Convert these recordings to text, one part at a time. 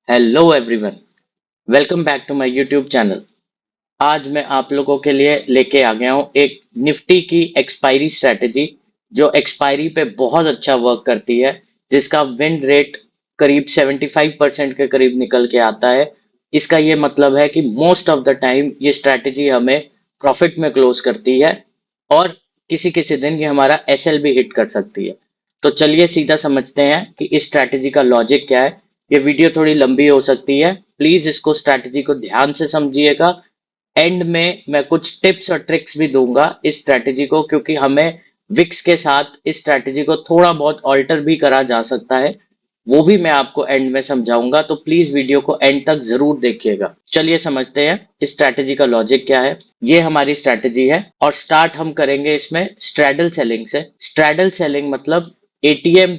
Hello everyone, welcome back to my YouTube channel. आज मैं आप लोगों के लिए लेके आ गया हूँ एक निफ्टी की एक्सपायरी स्ट्रेटजी जो एक्सपायरी पे बहुत अच्छा वर्क करती है, जिसका विन रेट करीब 75% के करीब निकल के आता है। इसका ये मतलब है कि मोस्ट ऑफ द टाइम ये स्ट्रेटजी हमें प्रॉफिट में क्लोज करती है और किसी किसी दिन ये हमारा एसएल भी हिट कर सकती है। तो चलिए सीधा समझते हैं कि इस स्ट्रैटेजी का लॉजिक क्या है। ये वीडियो थोड़ी लंबी हो सकती है, प्लीज इसको स्ट्रैटेजी को ध्यान से समझिएगा। एंड में मैं कुछ टिप्स और ट्रिक्स भी दूंगा इस स्ट्रैटेजी को, क्योंकि हमें विक्स के साथ इस स्ट्रैटेजी को थोड़ा बहुत ऑल्टर भी करा जा सकता है। वो भी मैं आपको एंड में समझाऊंगा, तो प्लीज वीडियो को एंड तक जरूर देखिएगा। चलिए समझते हैं इस स्ट्रैटेजी का लॉजिक क्या है। ये हमारी स्ट्रैटेजी है और स्टार्ट हम करेंगे इसमें स्ट्रैडल सेलिंग से। स्ट्रैडल सेलिंग मतलब एटीएम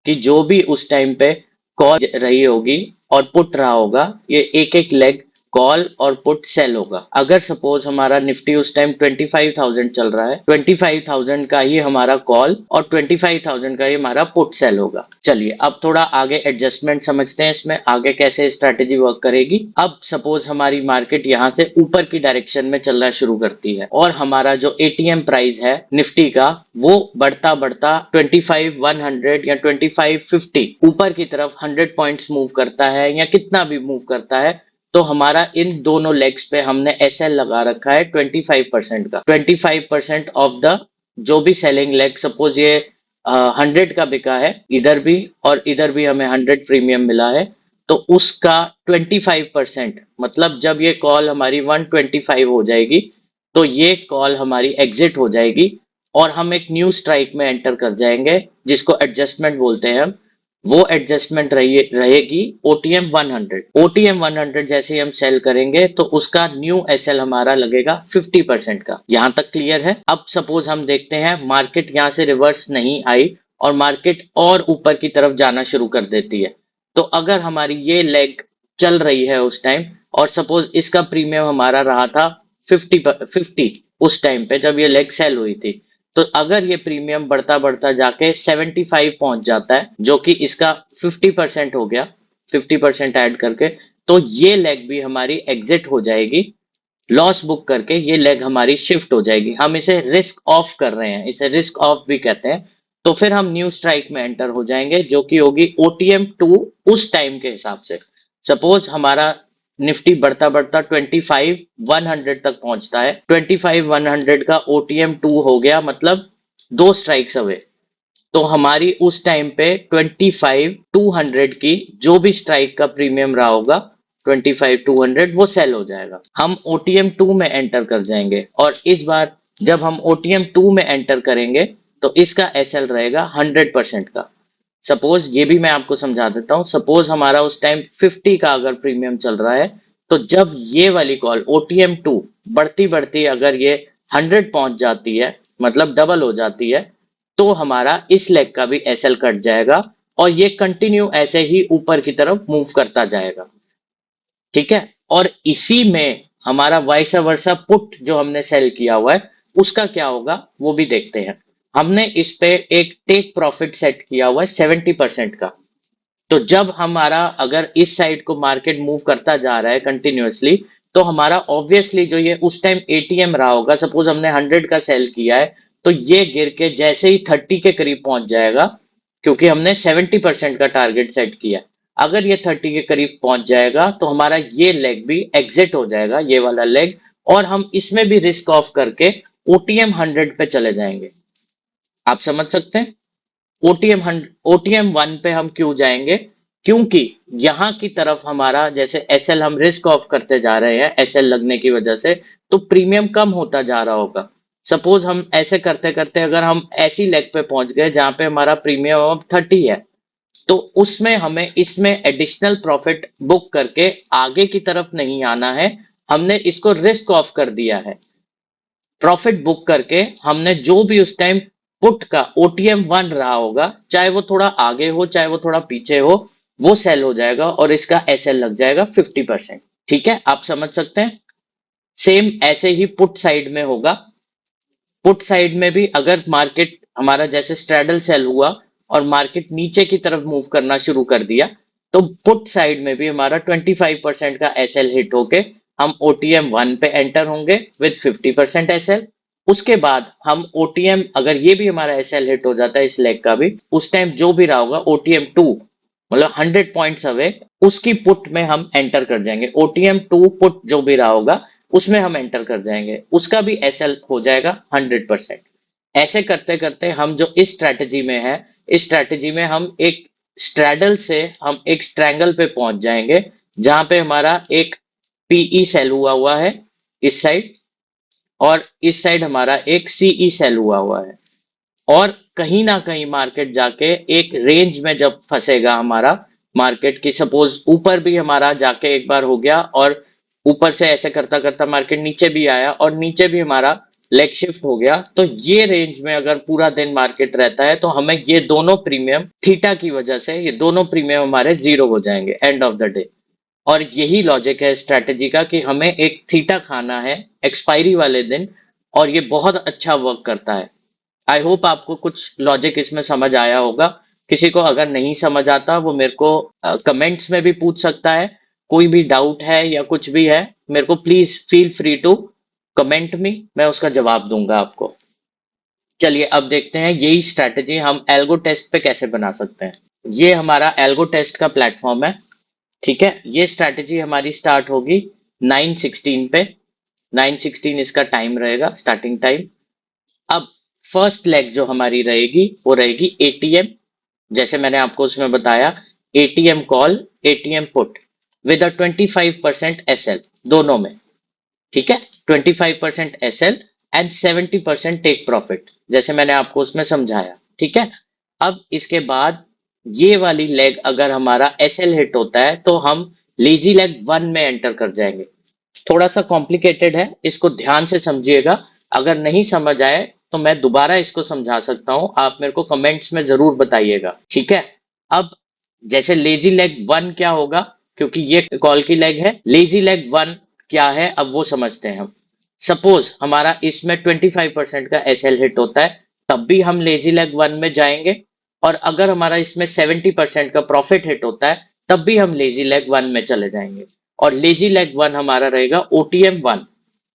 की जो भी उस टाइम पे कॉल रही होगी और पुट रहा होगा, ये एक एक लेग कॉल और पुट सेल होगा। अगर सपोज हमारा निफ्टी उस टाइम 25,000 चल रहा है, 25,000 का ही हमारा कॉल और 25,000 का ही हमारा पुट सेल होगा। चलिए अब थोड़ा आगे एडजस्टमेंट समझते हैं, इसमें आगे कैसे स्ट्रैटेजी वर्क करेगी। अब सपोज हमारी मार्केट यहाँ से ऊपर की डायरेक्शन में चलना शुरू करती है और हमारा जो एटीएम प्राइस है निफ्टी का, वो बढ़ता बढ़ता 25,100 या 25,50 ऊपर की तरफ 100 पॉइंट्स मूव करता है या कितना भी मूव करता है, तो हमारा इन दोनों लेग्स पे हमने एसएल लगा रखा है 25% का। 25% ऑफ द जो भी सेलिंग लेग, सपोज ये 100 का बिका है इधर भी और इधर भी हमें 100 प्रीमियम मिला है, तो उसका 25% मतलब जब ये कॉल हमारी 125 हो जाएगी तो ये कॉल हमारी एग्जिट हो जाएगी और हम एक न्यू स्ट्राइक में एंटर कर जाएंगे, जिसको एडजस्टमेंट बोलते हैं हम। वो एडजस्टमेंट रहेगी ओटीएम 100। ओटीएम 100 जैसे ही हम सेल करेंगे तो उसका न्यू एसएल हमारा लगेगा 50% का। यहां तक क्लियर है। अब सपोज हम देखते हैं मार्केट यहां से रिवर्स नहीं आई और मार्केट और ऊपर की तरफ जाना शुरू कर देती है। तो अगर हमारी ये लेग चल रही है उस टाइम और सपोज इसका प्रीमियम हमारा रहा था 50 उस टाइम पे जब ये लेग सेल हुई थी, तो अगर ये प्रीमियम बढ़ता बढ़ता जाके 75 पहुंच जाता है, जो कि इसका 50% हो गया, 50% ऐड करके, तो ये लेग भी हमारी एग्जिट हो जाएगी। लॉस बुक करके ये लेग हमारी शिफ्ट हो जाएगी। हम इसे रिस्क ऑफ कर रहे हैं, इसे रिस्क ऑफ भी कहते हैं। तो फिर हम न्यू स्ट्राइक में एंटर हो जाएंगे, जो कि होगी ओटीएम 2 उस टाइम के हिसाब से। सपोज हमारा निफ्टी बढ़ता बढ़ता 25,100 तक पहुंचता है, 25,100 का ओटीएम 2 हो गया, मतलब दो स्ट्राइक्स अवे। तो हमारी उस टाइम पे 25,200 की जो भी स्ट्राइक का प्रीमियम रहा होगा, 25,200 वो सेल हो जाएगा। हम ओटीएम 2 में एंटर कर जाएंगे और इस बार जब हम ओटीएम 2 में एंटर करेंगे तो इसका एसएल रहेगा 100% का। सपोज ये भी मैं आपको समझा देता हूं। सपोज हमारा उस टाइम 50 का अगर प्रीमियम चल रहा है, तो जब ये वाली कॉल ओटीएम 2 बढ़ती बढ़ती अगर ये 100 पहुंच जाती है, मतलब डबल हो जाती है, तो हमारा इस लेग का भी एसएल कट जाएगा और ये कंटिन्यू ऐसे ही ऊपर की तरफ मूव करता जाएगा। ठीक है। और इसी में हमारा वाइस वर्सा पुट जो हमने सेल किया हुआ है, उसका क्या होगा वो भी देखते हैं। हमने इस पे एक टेक प्रॉफिट सेट किया हुआ है 70% का। तो जब हमारा अगर इस साइड को मार्केट मूव करता जा रहा है कंटिन्यूअसली, तो हमारा ऑब्वियसली जो ये उस टाइम एटीएम रहा होगा, सपोज हमने 100 का सेल किया है, तो ये गिर के जैसे ही 30 के करीब पहुंच जाएगा, क्योंकि हमने 70% का टारगेट सेट किया। अगर ये 30 के करीब पहुंच जाएगा तो हमारा ये लेग भी एग्जिट हो जाएगा, ये वाला लेग, और हम इसमें भी रिस्क ऑफ करके ओटीएम 100 पे चले जाएंगे। आप समझ सकते हैं। ओटीएम 1 पे हम क्यों जाएंगे? क्योंकि यहां की तरफ हमारा जैसे एसएल हम रिस्क ऑफ करते जा रहे हैं, एसएल लगने की वजह से, तो प्रीमियम कम होता जा रहा होगा। सपोज हम ऐसे करते करते अगर हम ऐसी लेग पे पहुंच गए जहां पे हमारा प्रीमियम अब 30 है, तो उसमें हमें इसमें एडिशनल प्रॉफिट बुक करके आगे की तरफ नहीं आना है। हमने इसको रिस्क ऑफ कर दिया है। प्रॉफिट बुक करके हमने जो भी उस टाइम पुट का ओटीएम 1 रहा होगा, चाहे वो थोड़ा आगे हो चाहे वो थोड़ा पीछे हो, वो सेल हो जाएगा और इसका एसएल लग जाएगा 50%। ठीक है, आप समझ सकते हैं। सेम ऐसे ही पुट साइड में होगा। पुट साइड में भी अगर मार्केट हमारा जैसे स्ट्रैडल सेल हुआ और मार्केट नीचे की तरफ मूव करना शुरू कर दिया, तो पुट साइड में भी हमारा 25% का एसएल हिट होके हम ओटीएम 1 पे एंटर होंगे विद 50% एसएल। उसके बाद हम ओटीएम, अगर ये भी हमारा एसएल हिट हो जाता है इस लेग का भी, उस टाइम जो भी रहा होगा ओटीएम 2, मतलब 100 पॉइंट्स अवे, उसकी पुट में हम एंटर कर जाएंगे। ओटीएम 2 पुट जो भी रहा होगा उसमें हम एंटर कर जाएंगे, उसका भी एसएल हो जाएगा 100%। ऐसे करते करते हम जो इस स्ट्रैटेजी में है, इस स्ट्रैटेजी में हम एक स्ट्रैडल से हम एक स्ट्रैंगल पे पहुंच जाएंगे, जहां पे हमारा एक पीई सेल हुआ हुआ है इस साइड, और इस साइड हमारा एक सीई सेल हुआ है। और कहीं ना कहीं मार्केट जाके एक रेंज में जब फंसेगा हमारा, मार्केट की सपोज ऊपर भी हमारा जाके एक बार हो गया, और ऊपर से ऐसे करता करता मार्केट नीचे भी आया और नीचे भी हमारा लेग शिफ्ट हो गया, तो ये रेंज में अगर पूरा दिन मार्केट रहता है तो हमें ये दोनों प्रीमियम थीटा की वजह से ये दोनों प्रीमियम हमारे जीरो हो जाएंगे एंड ऑफ द डे। और यही लॉजिक है स्ट्रैटेजी का कि हमें एक थीटा खाना है एक्सपायरी वाले दिन, और ये बहुत अच्छा वर्क करता है। आई होप आपको कुछ लॉजिक इसमें समझ आया होगा। किसी को अगर नहीं समझ आता वो मेरे को कमेंट्स में भी पूछ सकता है। कोई भी डाउट है या कुछ भी है, मेरे को please feel free to comment me, मैं उसका जवाब दूंगा आपको। चलिए अब देखते हैं यही स्ट्रैटेजी हम एल्गो टेस्ट पे कैसे बना सकते हैं। ये हमारा एल्गो टेस्ट का प्लेटफॉर्म है। ठीक है, ये स्ट्रैटेजी हमारी स्टार्ट होगी 9:16 पे। 9:16 इसका टाइम रहेगा, स्टार्टिंग टाइम। अब फर्स्ट लेग जो हमारी रहेगी वो रहेगी एटीएम, जैसे मैंने आपको उसमें बताया, ATM call, ATM put with a 25% SL दोनों में। ठीक है, 25% एसएल एंड 70% टेक प्रॉफिट, जैसे मैंने आपको उसमें समझाया। ठीक है, अब इसके बाद ये वाली लेग अगर हमारा एसएल हिट होता है तो हम लेजी लेग 1 में एंटर कर जाएंगे। थोड़ा सा कॉम्प्लिकेटेड है, इसको ध्यान से समझिएगा। अगर नहीं समझ आए तो मैं दोबारा इसको समझा सकता हूं, आप मेरे को कमेंट्स में जरूर बताइएगा। ठीक है, अब जैसे लेजी लेग 1 क्या होगा, क्योंकि ये कॉल की लेग है, लेजी लेग 1 क्या है अब वो समझते हैं हम। सपोज हमारा इसमें 25% का एसएल हिट होता है, तब भी हम लेजी लेग 1 में जाएंगे। और अगर हमारा इसमें 70% का प्रॉफिट हिट होता है, तब भी हम लेजी लेग 1 में चले जाएंगे। और लेजी लेग 1 हमारा रहेगा ओटीएम 1,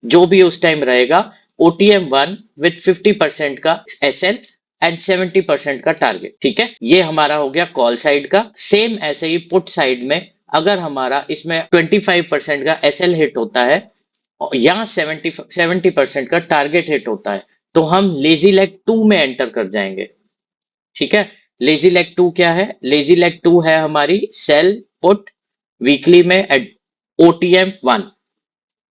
जो भी उस टाइम रहेगा, ओटीएम 1 विद 50% का एसएल एंड 70% का टारगेट। ठीक है, ये हमारा हो गया कॉल साइड का। सेम ऐसे ही पुट साइड में अगर हमारा इसमें 25% का एसएल हिट होता है या 70% का टारगेट हिट होता है, तो हम लेजी लेग 2 में एंटर कर जाएंगे। ठीक है, लेजी लेग 2 क्या है, लेजी लेग 2 है हमारी सेल पुट वीकली में एट ओटीएम 1।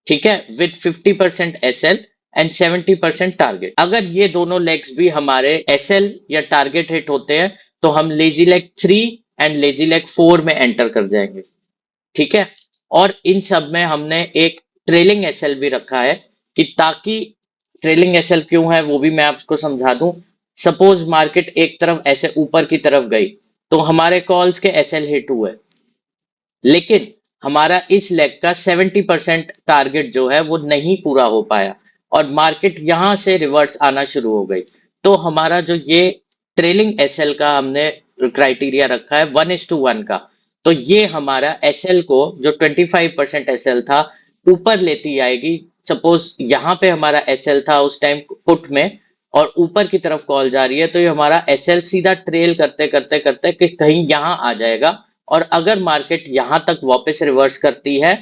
ठीक है, विद 50% एसएल एंड 70% टारगेट। अगर ये दोनों लेग्स भी हमारे एसएल या टारगेट हिट होते हैं तो हम lazy leg 3 and lazy leg 4 में एंटर कर जाएंगे। ठीक है, और इन सब में हमने एक ट्रेलिंग एसएल भी रखा है, कि ताकि ट्रेलिंग एसएल क्यों है वो भी मैं आपको समझा दूं। सपोज मार्केट एक तरफ ऐसे ऊपर की तरफ गई तो हमारे कॉल्स के एसएल हिट हुए, लेकिन हमारा इस लेग का 70% टारगेट जो है वो नहीं पूरा हो पाया और मार्केट यहां से रिवर्स आना शुरू हो गई। तो हमारा जो ये ट्रेलिंग एसएल का हमने क्राइटेरिया रखा है 1:1 का, तो ये हमारा एसएल को जो 25% एसएल था ऊपर लेती आएगी। सपोज यहाँ पे हमारा एसएल था उस टाइम पुट में, और ऊपर की तरफ कॉल जा रही है, तो ये हमारा एसएल सीधा ट्रेल करते करते करते कि कहीं यहां आ जाएगा। और अगर मार्केट यहां तक वापस रिवर्स करती है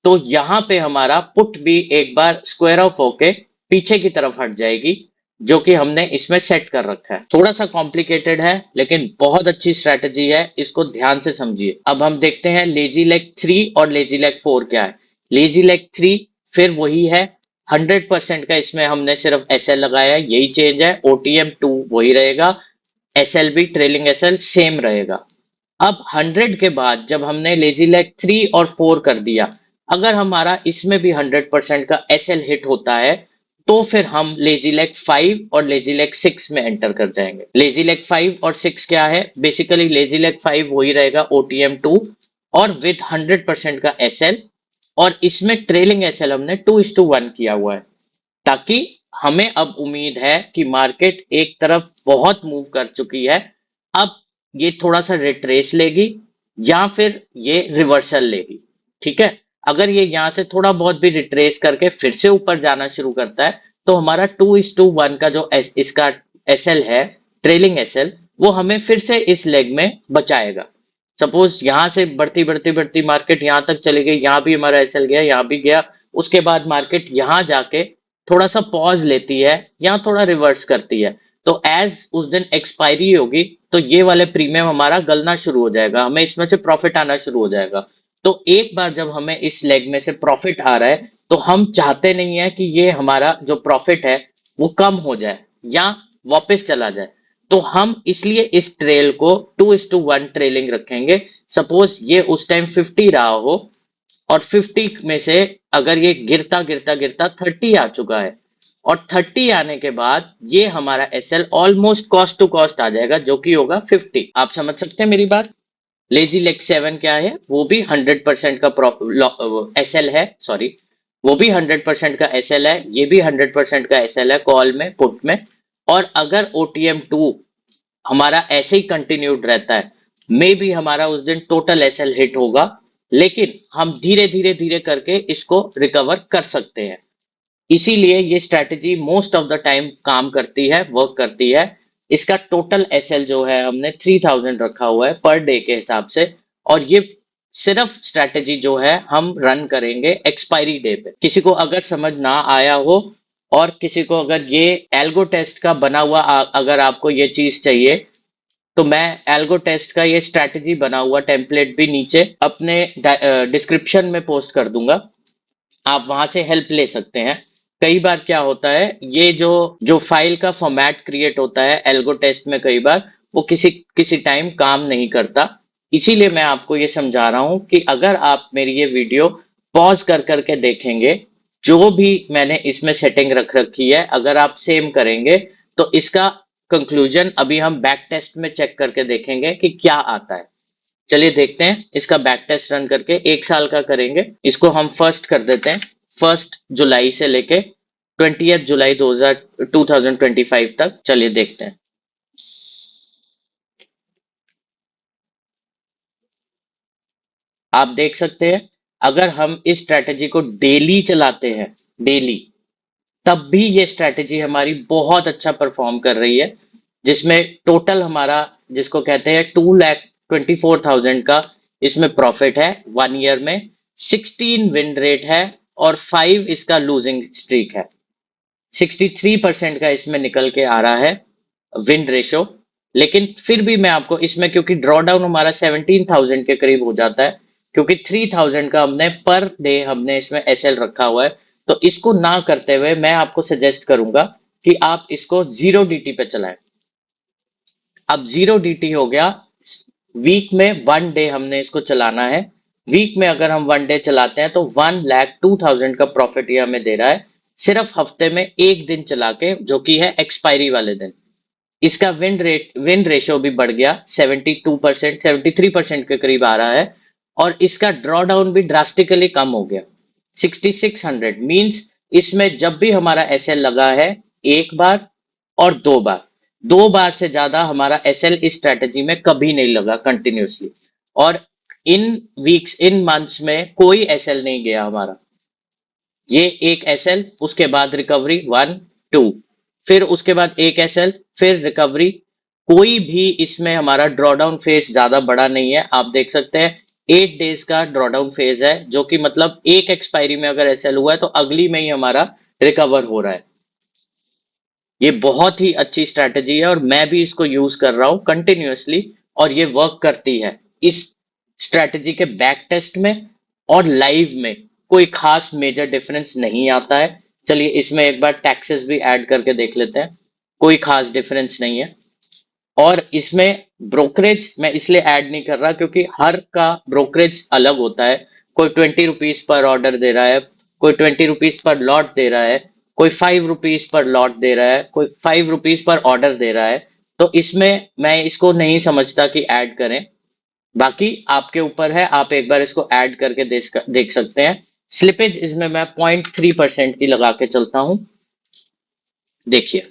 तो यहां पे हमारा पुट भी एक बार स्क्वायर ऑफ होके पीछे की तरफ हट जाएगी, जो कि हमने इसमें सेट कर रखा है। थोड़ा सा कॉम्प्लिकेटेड है लेकिन बहुत अच्छी स्ट्रेटजी है, इसको ध्यान से समझिए। अब हम देखते हैं लेजी लेग 3 और लेजी लेग 4 क्या है। लेजी लेग 3 फिर वही है, 100% का इसमें हमने सिर्फ एसएल लगाया है, यही चेंज है। ओटीएम 2 वही रहेगा, एसएल भी ट्रेलिंग एसएल सेम रहेगा। अब 100 के बाद जब हमने लेजी लेग 3 और 4 कर दिया, अगर हमारा इसमें भी 100% का एसएल हिट होता है तो फिर हम लेजी लेग 5 और लेजी लेग 6 में एंटर कर जाएंगे। लेजी लेग 5 और 6 क्या है, बेसिकली लेजी लेग 5 वही रहेगा ओटीएम 2 और विद 100% का एसएल, और इसमें ट्रेलिंग एसएल हमने 2:1 किया हुआ है, ताकि हमें अब उम्मीद है कि मार्केट एक तरफ बहुत मूव कर चुकी है, अब ये थोड़ा सा रिट्रेस लेगी, या फिर ये रिवर्सल लेगी। ठीक है, अगर ये यहाँ से थोड़ा बहुत भी रिट्रेस करके फिर से ऊपर जाना शुरू करता है तो हमारा 2:1 का जो इसका एसएल है, ट्रेलिंग एसएल, वो हमें फिर से इस लेग में बचाएगा। सपोज यहाँ से बढ़ती बढ़ती बढ़ती मार्केट यहाँ तक चली गई, यहाँ भी हमारा एसएल गया, यहाँ भी गया, उसके बाद मार्केट यहाँ जाके थोड़ा सा पॉज लेती है, यहाँ थोड़ा रिवर्स करती है, तो एज उस दिन एक्सपायरी होगी तो ये वाले प्रीमियम हमारा गलना शुरू हो जाएगा, हमें इसमें से प्रॉफिट आना शुरू हो जाएगा। तो एक बार जब हमें इस लेग में से प्रॉफिट आ रहा है तो हम चाहते नहीं है कि ये हमारा जो प्रॉफिट है वो कम हो जाए या वापस चला जाए, तो हम इसलिए इस ट्रेल को 2:1 ट्रेलिंग रखेंगे। सपोज ये उस टाइम 50 रहा हो और 50 में से अगर ये गिरता गिरता गिरता 30 आ चुका है और 30 आने के बाद ये हमारा SL almost cost to cost आ जाएगा जो कि होगा 50। आप समझ सकते हैं मेरी बात। लेजी लेग 7 क्या है, वो भी 100% का एसएल है, सॉरी, वो भी 100% का एसएल है, ये भी 100% का एसएल है कॉल में पुट में। और अगर ओटीएम 2 हमारा ऐसे ही कंटिन्यूड रहता है, मे बी हमारा उस दिन टोटल एसएल हिट होगा, लेकिन हम धीरे धीरे धीरे करके इसको रिकवर कर सकते हैं। इसीलिए ये strategy most of the time काम करती है, वर्क करती है। इसका टोटल एसएल जो है हमने 3000 रखा हुआ है पर डे के हिसाब से, और ये सिर्फ स्ट्रैटेजी जो है हम रन करेंगे एक्सपायरी डे पे। किसी को अगर समझ ना आया हो और किसी को अगर ये एल्गो टेस्ट का बना हुआ अगर आपको ये चीज चाहिए तो मैं एल्गो टेस्ट का ये स्ट्रैटेजी बना हुआ टेम्पलेट भी नीचे अपने डिस्क्रिप्शन में पोस्ट कर दूंगा, आप वहां से हेल्प ले सकते हैं। कई बार क्या होता है, ये जो जो फाइल का फॉर्मेट क्रिएट होता है एल्गो टेस्ट में, कई बार वो किसी किसी टाइम काम नहीं करता। इसीलिए मैं आपको ये समझा रहा हूं कि अगर आप मेरी ये वीडियो पॉज कर करके देखेंगे, जो भी मैंने इसमें सेटिंग रख रखी है अगर आप सेम करेंगे तो इसका कंक्लूजन अभी हम बैक टेस्ट में चेक करके देखेंगे कि क्या आता है। चलिए देखते हैं, इसका बैक टेस्ट रन करके 1 साल का करेंगे। इसको हम फर्स्ट कर देते हैं, 1 जुलाई से लेके 20 जुलाई 2025 तक। चलिए देखते हैं। आप देख सकते हैं, अगर हम इस स्ट्रैटेजी को डेली चलाते हैं, डेली, तब भी ये स्ट्रैटेजी हमारी बहुत अच्छा परफॉर्म कर रही है, जिसमें टोटल हमारा, जिसको कहते हैं 2,24,000 का इसमें प्रॉफिट है 1 ईयर में, 16 विन रेट है और 5 इसका लूजिंग स्ट्रीक है। 63% का इसमें निकल के आ रहा है विन रेशो। लेकिन फिर भी मैं आपको इसमें, क्योंकि ड्रॉ डाउन हमारा 17,000 के करीब हो जाता है, क्योंकि 3,000 का हमने पर डे हमने इसमें एसएल रखा हुआ है, तो इसको ना करते हुए मैं आपको सजेस्ट करूंगा कि आप इसको 0 DT पे चलाएं। अब 0 DT हो गया, वीक में 1 डे हमने इसको चलाना है। वीक में अगर हम 1 डे चलाते हैं तो 1,02,000 का प्रॉफिट ये हमें दे रहा है, सिर्फ हफ्ते में एक दिन चला के, जो कि है एक्सपायरी वाले दिन। इसका विन रेशियो भी बढ़ गया, 72%, 73% के करीब आ रहा है, और इसका ड्रॉ डाउन भी ड्रास्टिकली कम हो गया, 6600। मींस इसमें जब भी हमारा एसएल लगा है, एक बार और 2 बार, 2 बार से ज्यादा हमारा एसएल इस स्ट्रेटेजी में कभी नहीं लगा कंटिन्यूसली। और इन वीक्स, इन मंथ्स में कोई एसएल नहीं गया हमारा। ये एक एसएल, उसके बाद रिकवरी 1 2, फिर उसके बाद एक एसएल, फिर रिकवरी। कोई भी इसमें हमारा ड्रॉडाउन फेज ज्यादा बड़ा नहीं है। आप देख सकते हैं 8 डेज का ड्रॉडाउन फेज है, जो कि मतलब एक एक्सपायरी में अगर एसएल हुआ है तो अगली में ही हमारा रिकवर हो रहा है। ये बहुत ही अच्छी स्ट्रैटेजी है और मैं भी इसको यूज कर रहा हूं कंटिन्यूअसली, और ये वर्क करती है। इस स्ट्रैटेजी के बैक टेस्ट में और लाइव में कोई खास मेजर डिफरेंस नहीं आता है। चलिए इसमें एक बार टैक्सेस भी ऐड करके देख लेते हैं, कोई खास डिफरेंस नहीं है। और इसमें ब्रोकरेज मैं इसलिए ऐड नहीं कर रहा क्योंकि हर का ब्रोकरेज अलग होता है। कोई 20 रुपीज पर ऑर्डर दे रहा है, कोई 20 रुपीज पर लॉट दे रहा है, कोई 5 रुपीज पर लॉट दे रहा है, कोई 5 रुपीज पर ऑर्डर दे रहा है। तो इसमें मैं इसको नहीं समझता कि ऐड करें। बाकी आपके ऊपर है, आप एक बार इसको ऐड करके देख सकते हैं। स्लिपेज इसमें मैं 0.3% की लगा के चलता हूं। देखिए,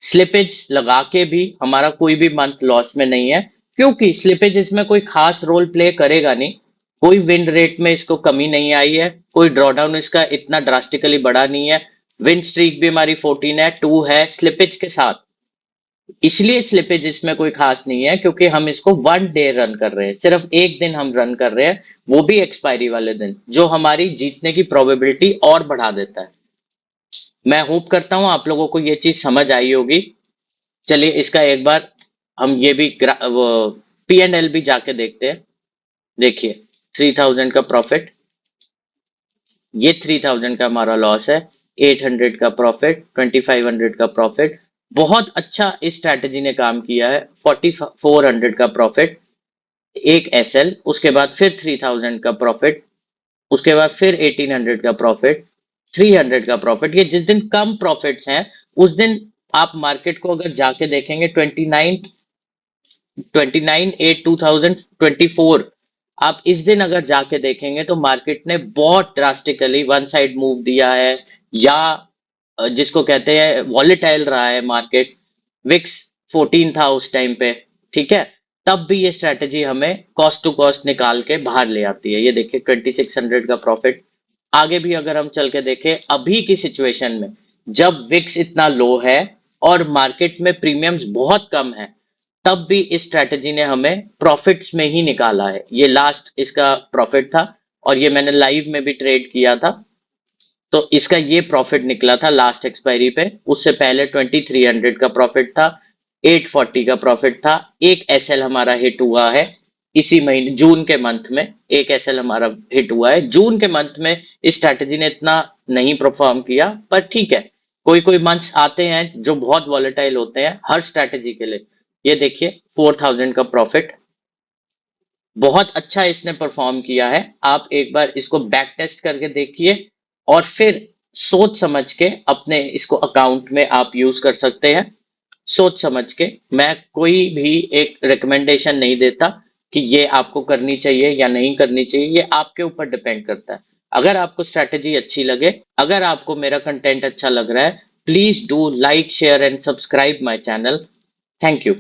स्लिपेज लगा के भी हमारा कोई भी मंथ लॉस में नहीं है, क्योंकि स्लिपेज इसमें कोई खास रोल प्ले करेगा नहीं। कोई विन रेट में इसको कमी नहीं आई है, कोई ड्रॉडाउन इसका इतना ड्रास्टिकली बड़ा नहीं है। विन स्ट्रीक भी हमारी 14 है, 2 है स्लिपेज के साथ। इसलिए स्लिपेज इसमें कोई खास नहीं है क्योंकि हम इसको 1 डे रन कर रहे हैं, सिर्फ एक दिन हम रन कर रहे हैं, वो भी एक्सपायरी वाले दिन, जो हमारी जीतने की प्रोबेबिलिटी और बढ़ा देता है। मैं होप करता हूं आप लोगों को ये चीज समझ आई होगी। चलिए इसका एक बार हम ये भी वो P&L भी जाके देखते हैं। देखिए 3000 का प्रॉफिट, ये 3000 का हमारा लॉस है, 800 का प्रॉफिट, 2500 का प्रॉफिट। बहुत अच्छा इस स्ट्रैटेजी ने काम किया है। 4400 का प्रॉफिट, एक एसएल, उसके बाद फिर 3000 का प्रॉफिट, उसके बाद फिर 1800 का प्रॉफिट, 300 का प्रॉफिट। ये जिस दिन कम प्रॉफिट्स हैं उस दिन आप मार्केट को अगर जाके देखेंगे 29/8/2024, आप इस दिन अगर जाके देखेंगे तो मार्केट ने बहुत ड्रास्टिकली वन साइड मूव दिया है, या जिसको कहते हैं वॉलेटाइल रहा है मार्केट। विक्स 14 था उस टाइम पे, ठीक है। तब भी ये स्ट्रेटेजी हमें कॉस्ट टू कॉस्ट निकाल के बाहर ले आती है। ये देखिए 2600 का प्रॉफिट। आगे भी अगर हम चल के देखें अभी की सिचुएशन में, जब विक्स इतना लो है और मार्केट में प्रीमियम्स बहुत कम है, तब भी इस स्ट्रैटेजी ने हमें प्रॉफिट्स में ही निकाला है। ये लास्ट इसका प्रॉफिट था और ये मैंने लाइव में भी ट्रेड किया था, तो इसका ये प्रॉफिट निकला था लास्ट एक्सपायरी पे। उससे पहले 2300 का प्रॉफिट था, 840 का प्रॉफिट था। एक एसएल हमारा हिट हुआ है इसी महीने, जून के मंथ में एक एसएल हमारा हिट हुआ है। जून के मंथ में इस स्ट्रैटेजी ने इतना नहीं परफॉर्म किया, पर ठीक है, कोई कोई मंथ्स आते हैं जो बहुत वॉलेटाइल होते हैं हर स्ट्रैटेजी के लिए। ये देखिए 4000 का प्रॉफिट, बहुत अच्छा इसने परफॉर्म किया है। आप एक बार इसको बैक टेस्ट करके देखिए और फिर सोच समझ के अपने इसको अकाउंट में आप यूज कर सकते हैं। सोच समझ के, मैं कोई भी एक रिकमेंडेशन नहीं देता कि ये आपको करनी चाहिए या नहीं करनी चाहिए, ये आपके ऊपर डिपेंड करता है। अगर आपको स्ट्रैटेजी अच्छी लगे, अगर आपको मेरा कंटेंट अच्छा लग रहा है, please do like share and subscribe my channel. Thank you.